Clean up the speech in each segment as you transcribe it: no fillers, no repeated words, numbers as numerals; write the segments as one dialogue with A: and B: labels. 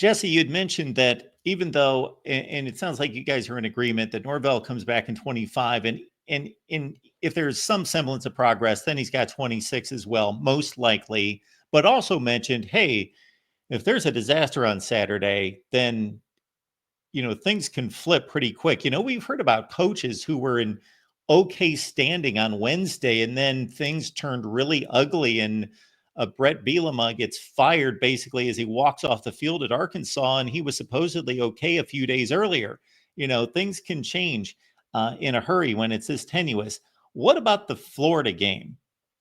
A: Jesse, you'd mentioned that even though, and it sounds like you guys are in agreement that Norvell comes back in 25, and if there's some semblance of progress, then he's got 26 as well, most likely. But also mentioned, hey, if there's a disaster on Saturday, then things can flip pretty quick. We've heard about coaches who were in okay standing on Wednesday, and then things turned really ugly, and Brett Bielema gets fired basically as he walks off the field at Arkansas, and he was supposedly okay a few days earlier. Things can change in a hurry when it's this tenuous. What about the Florida game?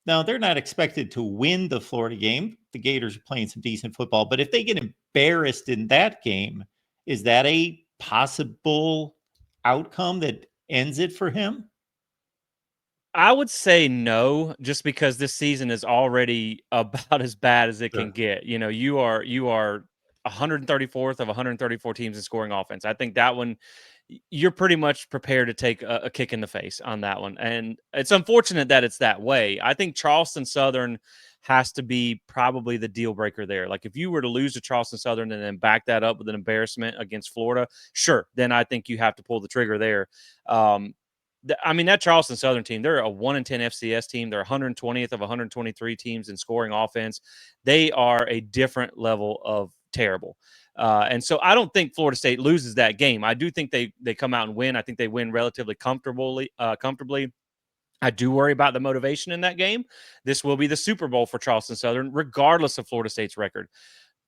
A: Now, they're not expected to win the Florida game. The Gators are playing some decent football, but if they get embarrassed in that game, is that a possible outcome that ends it for him?
B: I would say no, just because this season is already about as bad as it can get. You are 134th of 134 teams in scoring offense. I think that one you're pretty much prepared to take a kick in the face on that one. And it's unfortunate that it's that way. I think Charleston Southern has to be probably the deal breaker there. Like if you were to lose to Charleston Southern and then back that up with an embarrassment against Florida, sure, then I think you have to pull the trigger there. That Charleston Southern team, they're a 1-10 FCS team. They're 120th of 123 teams in scoring offense. They are a different level of terrible. And so I don't think Florida State loses that game. I do think they come out and win. I think they win relatively comfortably. I do worry about the motivation in that game. This will be the Super Bowl for Charleston Southern, regardless of Florida State's record.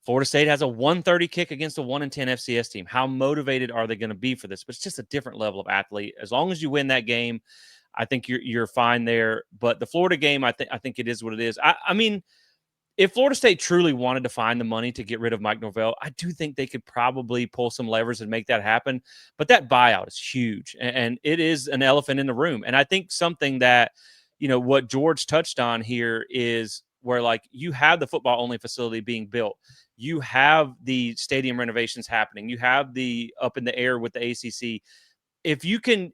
B: Florida State has a 130 kick against a 1-10 FCS team. How motivated are they going to be for this? But it's just a different level of athlete. As long as you win that game, I think you're fine there. But the Florida game, I think it is what it is. I mean, if Florida State truly wanted to find the money to get rid of Mike Norvell, I do think they could probably pull some levers and make that happen. But that buyout is huge, and it is an elephant in the room. And I think something that, what George touched on here is where, like, you have the football only facility being built. You have the stadium renovations happening. You have the up in the air with the ACC. If you can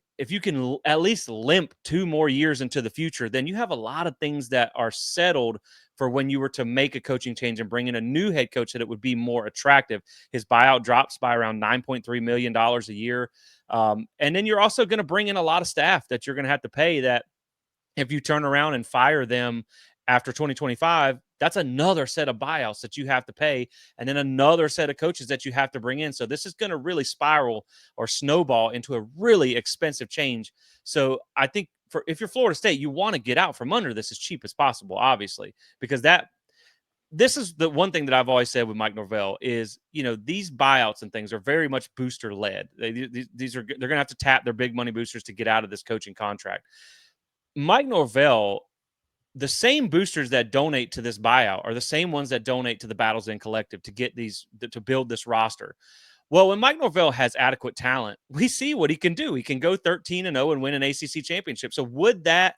B: at least limp 2 more years into the future, then you have a lot of things that are settled for when you were to make a coaching change and bring in a new head coach that it would be more attractive. His buyout drops by around $9.3 million a year. And then you're also going to bring in a lot of staff that you're going to have to pay that if you turn around and fire them after 2025, that's another set of buyouts that you have to pay, and then another set of coaches that you have to bring in. So this is going to really spiral or snowball into a really expensive change. So I think if you're Florida State, you want to get out from under this as cheap as possible, obviously, because this is the one thing that I've always said with Mike Norvell is, these buyouts and things are very much booster led. They're going to have to tap their big money boosters to get out of this coaching contract. Mike Norvell, the same boosters that donate to this buyout are the same ones that donate to the Battles In Collective to get to build this roster. Well, when Mike Norvell has adequate talent, we see what he can do. He can go 13-0 and win an ACC championship. So would that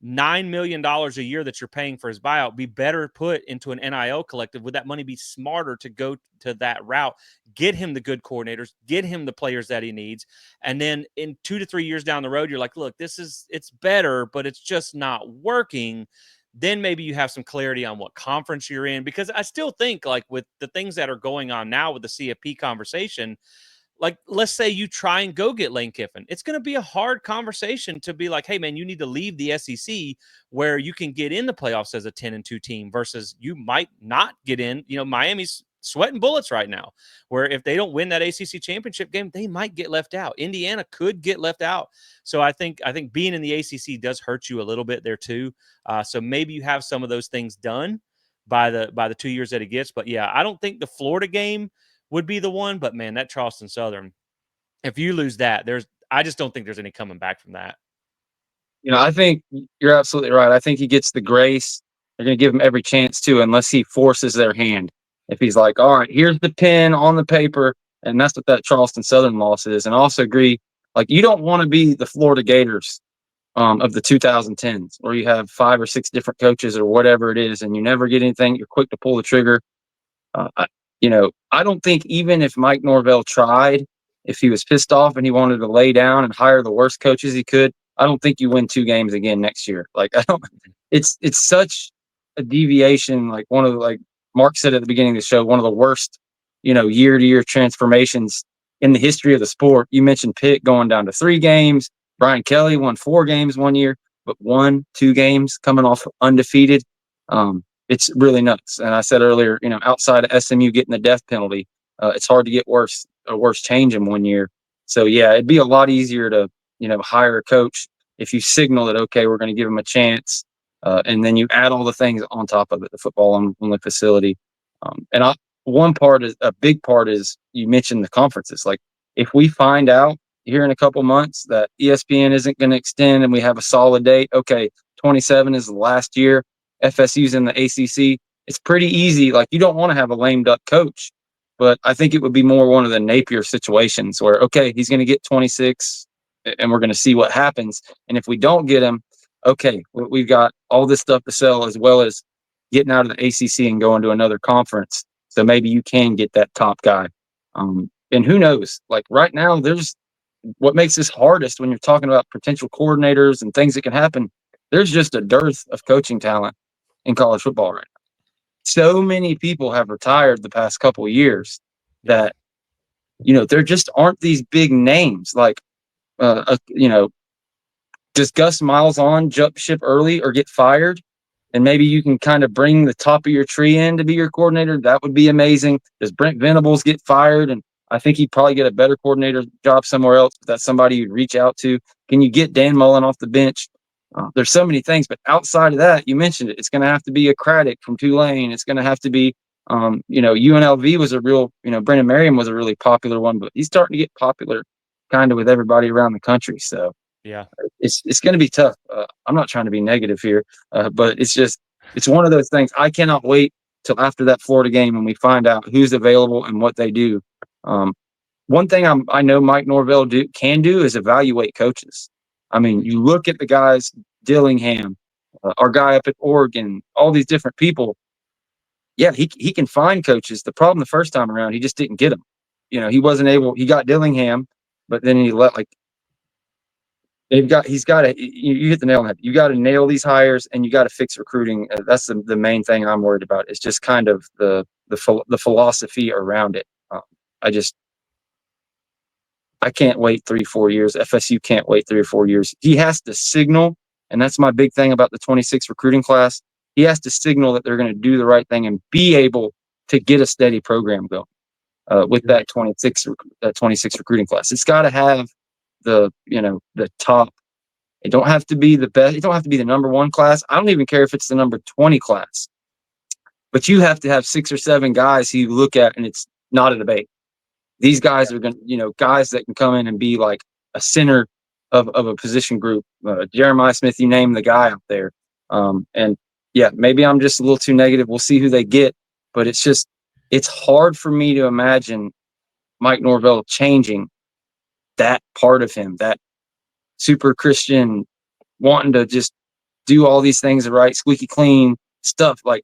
B: $9 million a year that you're paying for his buyout be better put into an NIL collective? Would that money be smarter to go to that route, get him the good coordinators, get him the players that he needs? And then in 2 to 3 years down the road, you're like, look, it's better, but it's just not working. Then maybe you have some clarity on what conference you're in, because I still think, like, with the things that are going on now with the CFP conversation, like, let's say you try and go get Lane Kiffin. It's going to be a hard conversation to be like, hey, man, you need to leave the SEC where you can get in the playoffs as a 10-2 team versus you might not get in. Miami's sweating bullets right now, where if they don't win that ACC championship game, they might get left out. Indiana could get left out. So I think being in the ACC does hurt you a little bit there too. So maybe you have some of those things done by the 2 years that it gets. But yeah, I don't think the Florida game would be the one, but man, that Charleston Southern, if you lose that, I just don't think there's any coming back from that.
C: I think you're absolutely right. I think he gets the grace. They're going to give him every chance to, unless he forces their hand. If he's like, all right, here's the pen on the paper, and that's what that Charleston Southern loss is. And I also agree, like, you don't want to be the Florida Gators of the 2010s, where you have 5 or 6 different coaches or whatever it is, and you never get anything. You're quick to pull the trigger. I don't think even if Mike Norvell tried, if he was pissed off and he wanted to lay down and hire the worst coaches he could, I don't think you win 2 games again next year. Like, it's such a deviation. Like, like Mark said at the beginning of the show, one of the worst, year-to-year transformations in the history of the sport. You mentioned Pitt going down to 3 games. Brian Kelly won 4 games one year, but 1-2 games coming off undefeated. It's really nuts. And I said earlier, outside of SMU getting the death penalty, it's hard to get a worse change in 1 year. So yeah, it'd be a lot easier to, hire a coach if you signal that, okay, we're going to give him a chance. And then you add all the things on top of it, the football on the facility. A big part is you mentioned the conferences. Like if we find out here in a couple months that ESPN isn't going to extend and we have a solid date, okay, 27 is the last year, FSU's in the ACC, it's pretty easy. Like you don't want to have a lame duck coach, but I think it would be more one of the Napier situations where, okay, he's going to get 26 and we're going to see what happens. And if we don't get him, okay, we've got all this stuff to sell as well as getting out of the ACC and going to another conference. So maybe you can get that top guy. And who knows? Like right now, there's what makes this hardest when you're talking about potential coordinators and things that can happen. There's just a dearth of coaching talent in college football right now. So many people have retired the past couple of years that, there just aren't these big names like, does Gus Miles jump ship early or get fired? And maybe you can kind of bring the top of your tree in to be your coordinator. That would be amazing. Does Brent Venables get fired? And I think he'd probably get a better coordinator job somewhere else. But that's somebody you'd reach out to. Can you get Dan Mullen off the bench? There's so many things. But outside of that, you mentioned it. It's going to have to be a Craddock from Tulane. It's going to have to be, UNLV was a real, Brennan Merriam was a really popular one. But he's starting to get popular kind of with everybody around the country. So.
B: Yeah,
C: it's going to be tough. I'm not trying to be negative here, but it's one of those things. I cannot wait till after that Florida game when we find out who's available and what they do. One thing I know Mike Norvell can do is evaluate coaches. I mean, you look at the guys, Dillingham, our guy up at Oregon, all these different people. Yeah, he can find coaches. The problem the first time around, he just didn't get them. He wasn't able. He got Dillingham, but then he let he's got to, you hit the nail on the head. You got to nail these hires and you got to fix recruiting. That's the main thing I'm worried about. It's just kind of the philosophy around it. I can't wait 3-4 years. FSU can't wait 3 or 4 years. He has to signal, and that's my big thing about the 26 recruiting class. He has to signal that they're going to do the right thing and be able to get a steady program going with that 26 recruiting class. It's got to have the top. It don't have to be the best. It don't have to be the number 1 class. I don't even care if it's the number 20 class, but you have to have 6 or 7 guys who you look at and it's not a debate. These guys are going to, guys that can come in and be like a center of a position group. Jeremiah Smith, you name the guy out there. And yeah, maybe I'm just a little too negative. We'll see who they get, but it's hard for me to imagine Mike Norvell changing that part of him, that super Christian, wanting to just do all these things right, squeaky clean stuff. Like,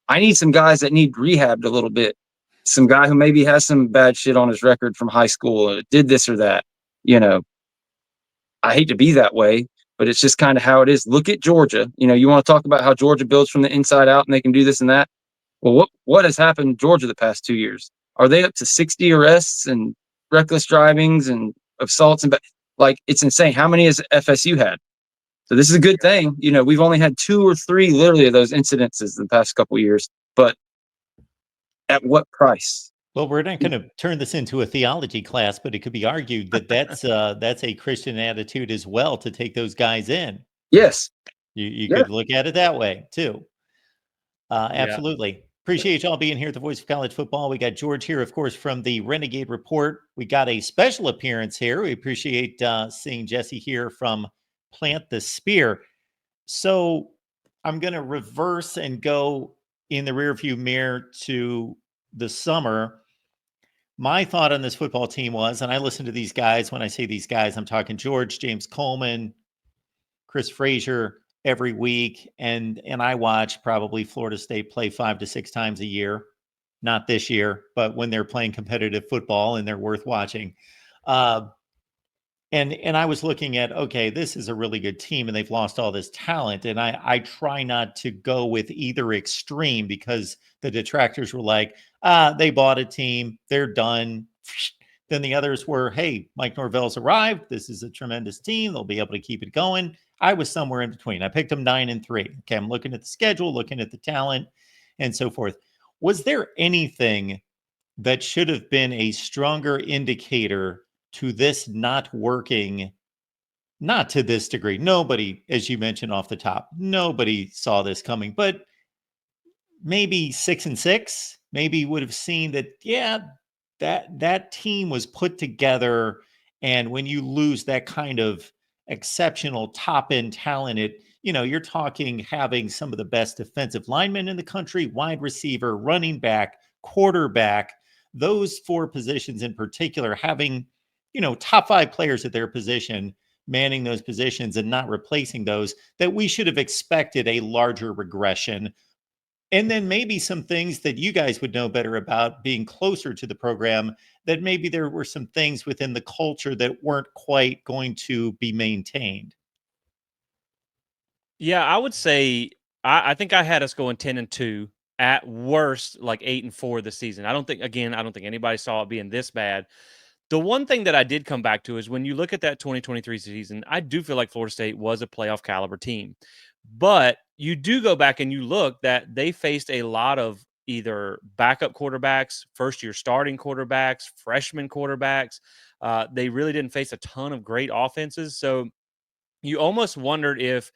C: I need some guys that need rehabbed a little bit. Some guy who maybe has some bad shit on his record from high school, did this or that. I hate to be that way, but it's just kind of how it is. Look at Georgia. You want to talk about how Georgia builds from the inside out and they can do this and that. Well, what has happened in Georgia the past 2 years? Are they up to 60 arrests and reckless drivings and assaults and like, it's insane. How many has FSU had? So this is a good thing. We've only had 2 or 3 literally of those incidences in the past couple of years, but at what price?
A: Well, we're not going to turn this into a theology class, but it could be argued that that's a Christian attitude as well, to take those guys in.
C: Yes.
A: You could look at it that way too. Absolutely.
B: Yeah.
A: Appreciate y'all being here at the Voice of College Football. We got George here, of course, from the Renegade Report. We got a special appearance here. We appreciate seeing Jesse here from Plant the Spear. So I'm going to reverse and go in the rearview mirror to the summer. My thought on this football team was, and I listen to these guys. When I say these guys, I'm talking George, James Coleman, Chris Frazier every week. And I watch probably Florida State play 5 to 6 times a year. Not this year, but when they're playing competitive football and they're worth watching. And I was looking at, okay, this is a really good team and they've lost all this talent. And I try not to go with either extreme, because the detractors were like, They bought a team. They're done. Then the others were, hey, Mike Norvell's arrived. This is a tremendous team. They'll be able to keep it going. I was somewhere in between. I picked them 9-3. Okay, I'm looking at the schedule, looking at the talent, and so forth. Was there anything that should have been a stronger indicator to this not working? Not to this degree. Nobody, as you mentioned off the top, nobody saw this coming, but maybe 6-6, maybe would have seen that, yeah, that team was put together. And when you lose that kind of exceptional top end talent, you're talking having some of the best defensive linemen in the country, wide receiver, running back, quarterback, those four positions in particular, having, top 5 players at their position manning those positions and not replacing those, that we should have expected a larger regression. And then maybe some things that you guys would know better about, being closer to the program, that maybe there were some things within the culture that weren't quite going to be maintained.
B: Yeah, I would say I think I had us going 10-2, at worst like 8-4 this season. I don't think anybody saw it being this bad. The one thing that I did come back to is when you look at that 2023 season, I do feel like Florida State was a playoff caliber team. But you do go back and you look that they faced a lot of either backup quarterbacks, first year starting quarterbacks, freshman quarterbacks. They really didn't face a ton of great offenses. So you almost wondered if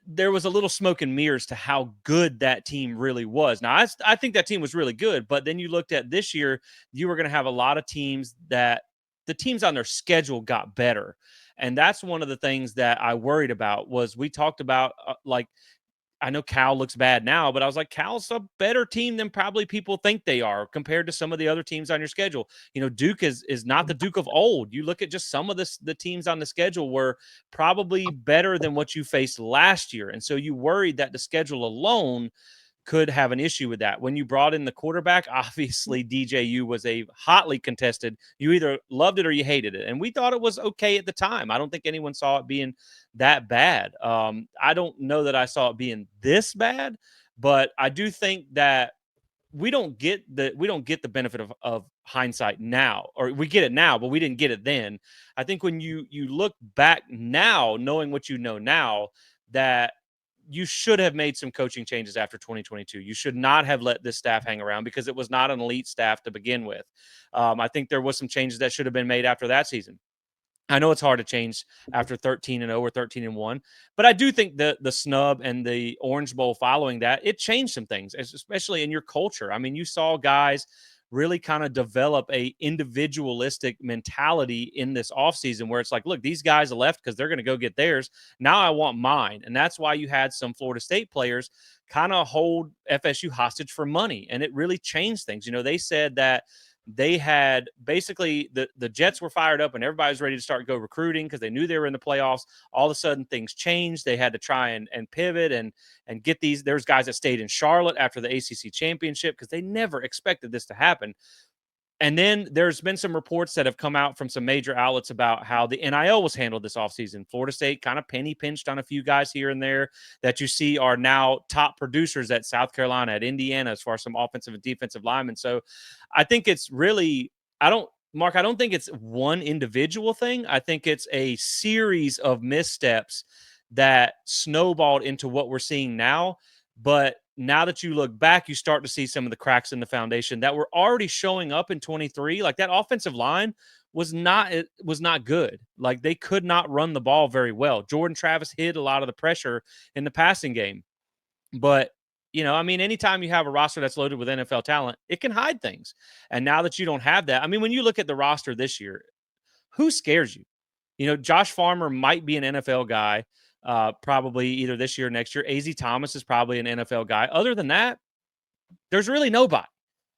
B: there was a little smoke and mirrors to how good that team really was. Now, I think that team was really good, but then you looked at this year, you were going to have a lot of teams that the teams on their schedule got better. And that's one of the things that I worried about was we talked about like I know Cal looks bad now, but I was like, Cal's a better team than probably people think they are compared to some of the other teams on your schedule. Duke is not the Duke of old. You look at just some of the teams on the schedule were probably better than what you faced last year. And so you worried that the schedule alone could have an issue with that. When you brought in the quarterback, obviously DJU was a hotly contested. You either loved it or you hated it. And we thought it was okay at the time. I don't think anyone saw it being that bad. I don't know that I saw it being this bad, but I do think that we don't get the benefit of hindsight now, or we get it now, but we didn't get it then. I think when you look back now, knowing what you know now, that you should have made some coaching changes after 2022. You should not have let this staff hang around because it was not an elite staff to begin with. I think there was some changes that should have been made after that season. I know it's hard to change after 13-0 or 13-1, but I do think the snub and the Orange Bowl following that, it changed some things, especially in your culture. I mean, you saw guys really kind of develop a individualistic mentality in this offseason where it's like, look, these guys are left because they're going to go get theirs. Now I want mine. And that's why you had some Florida State players kind of hold FSU hostage for money. And it really changed things. They said that they had basically the Jets were fired up and everybody was ready to start go recruiting because they knew they were in the playoffs. All of a sudden things changed. They had to try and pivot and get these. There's guys that stayed in Charlotte after the ACC championship because they never expected this to happen. And then there's been some reports that have come out from some major outlets about how the NIL was handled this offseason. Florida State kind of penny pinched on a few guys here and there that you see are now top producers at South Carolina, at Indiana, as far as some offensive and defensive linemen. So I think it's really, I don't think it's one individual thing. I think it's a series of missteps that snowballed into what we're seeing now. But now that you look back, you start to see some of the cracks in the foundation that were already showing up in 23. Like that offensive line was not good. Like they could not run the ball very well. Jordan Travis hid a lot of the pressure in the passing game. But anytime you have a roster that's loaded with NFL talent, it can hide things. And now that you don't have that, I mean, when you look at the roster this year, who scares you? Josh Farmer might be an NFL guy. Probably either this year or next year. AZ Thomas is probably an NFL guy. Other than that, there's really nobody.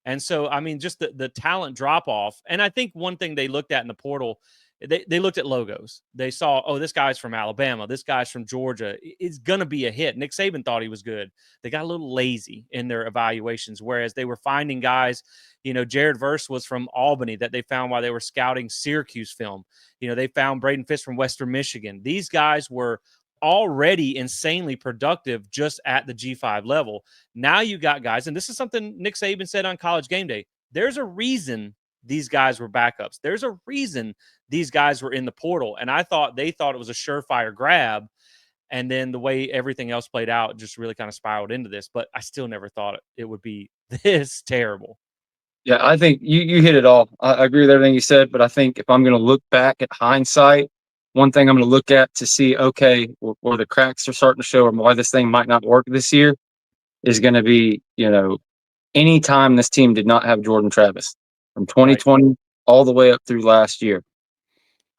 B: And so, I mean, just the talent drop off. And I think one thing they looked at in the portal, they looked at logos. They saw, oh, this guy's from Alabama. This guy's from Georgia. It's going to be a hit. Nick Saban thought he was good. They got a little lazy in their evaluations, whereas they were finding guys, Jared Verse was from Albany that they found while they were scouting Syracuse film. They found Braden Fisk from Western Michigan. These guys were already insanely productive just at the G5 level. Now you got guys, and this is something Nick Saban said on College Game Day. There's a reason these guys were backups. There's a reason these guys were in the portal. And they thought it was a surefire grab. And then the way everything else played out just really kind of spiraled into this. But I still never thought it would be this terrible.
C: Yeah, I think you hit it all. I agree with everything you said, but I think if I'm going to look back at hindsight, one thing I'm going to look at to see, okay, where the cracks are starting to show or why this thing might not work this year is going to be, any time this team did not have Jordan Travis from 2020 all the way up through last year.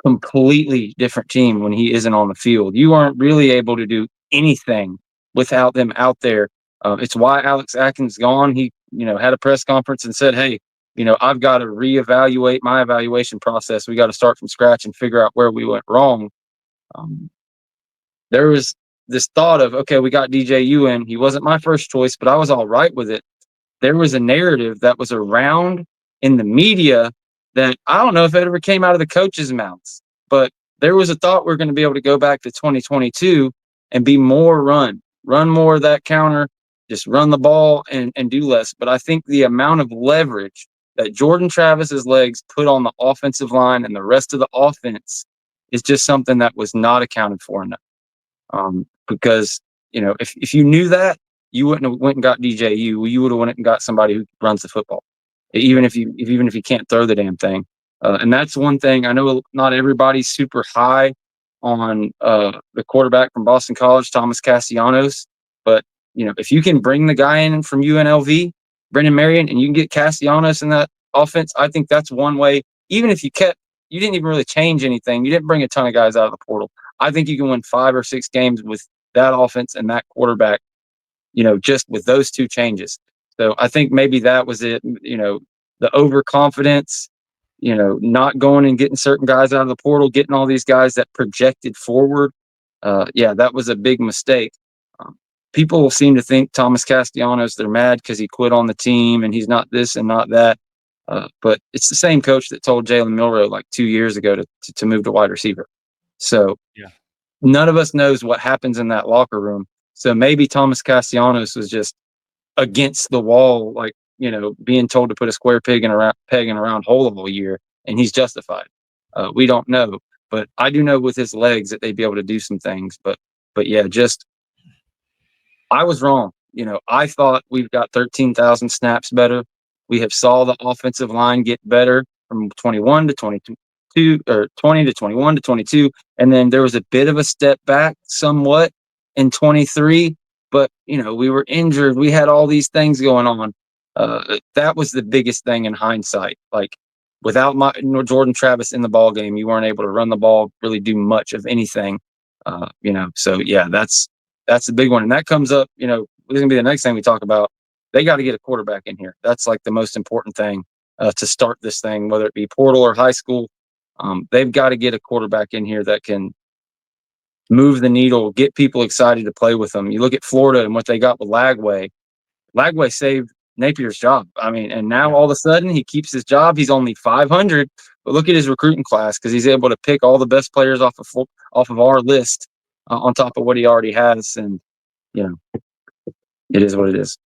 C: Completely different team when he isn't on the field. You aren't really able to do anything without them out there. It's why Alex Atkins gone. He, had a press conference and said, hey, I've got to reevaluate my evaluation process. We got to start from scratch and figure out where we went wrong. There was this thought of, okay, we got DJU in. He wasn't my first choice, but I was all right with it. There was a narrative that was around in the media that I don't know if it ever came out of the coaches' mouths, but there was a thought we're going to be able to go back to 2022 and be more run more of that counter, just run the ball and do less. But I think the amount of leverage that Jordan Travis's legs put on the offensive line and the rest of the offense is just something that was not accounted for enough. Because, if you knew that, you wouldn't have went and got DJU. You would have went and got somebody who runs the football, even if you can't throw the damn thing. And that's one thing. I know not everybody's super high on the quarterback from Boston College, Thomas Castellanos, but if you can bring the guy in from UNLV, Brendan Marion, and you can get Castellanos in that offense, I think that's one way. Even if you didn't even really change anything. You didn't bring a ton of guys out of the portal. I think you can win 5 or 6 games with that offense and that quarterback, just with those 2 changes. So I think maybe that was it, the overconfidence, not going and getting certain guys out of the portal, getting all these guys that projected forward. That was a big mistake. People seem to think Thomas Castellanos, they're mad because he quit on the team and he's not this and not that. But it's the same coach that told Jalen Milroe like 2 years ago to move to wide receiver. So none of us knows what happens in that locker room. So maybe Thomas Castellanos was just against the wall, like, being told to put a square peg in a round hole all year, and he's justified. We don't know, but I do know with his legs that they'd be able to do some things. But yeah, I was wrong. I thought we've got 13,000 snaps better. We have saw the offensive line get better from 21 to 22, or 20 to 21 to 22. And then there was a bit of a step back somewhat in 23, but we were injured. We had all these things going on. That was the biggest thing in hindsight. Like, without Jordan Travis in the ball game, you weren't able to run the ball, really do much of anything. So yeah, that's the big one. And that comes up, this is gonna be the next thing we talk about. They got to get a quarterback in here. That's like the most important thing to start this thing, whether it be portal or high school. They've got to get a quarterback in here that can move the needle, get people excited to play with them. You look at Florida and what they got with Lagway. Lagway saved Napier's job. I mean, and now all of a sudden he keeps his job. He's only 500, but look at his recruiting class because he's able to pick all the best players off of our list on top of what he already has. And it is what it is.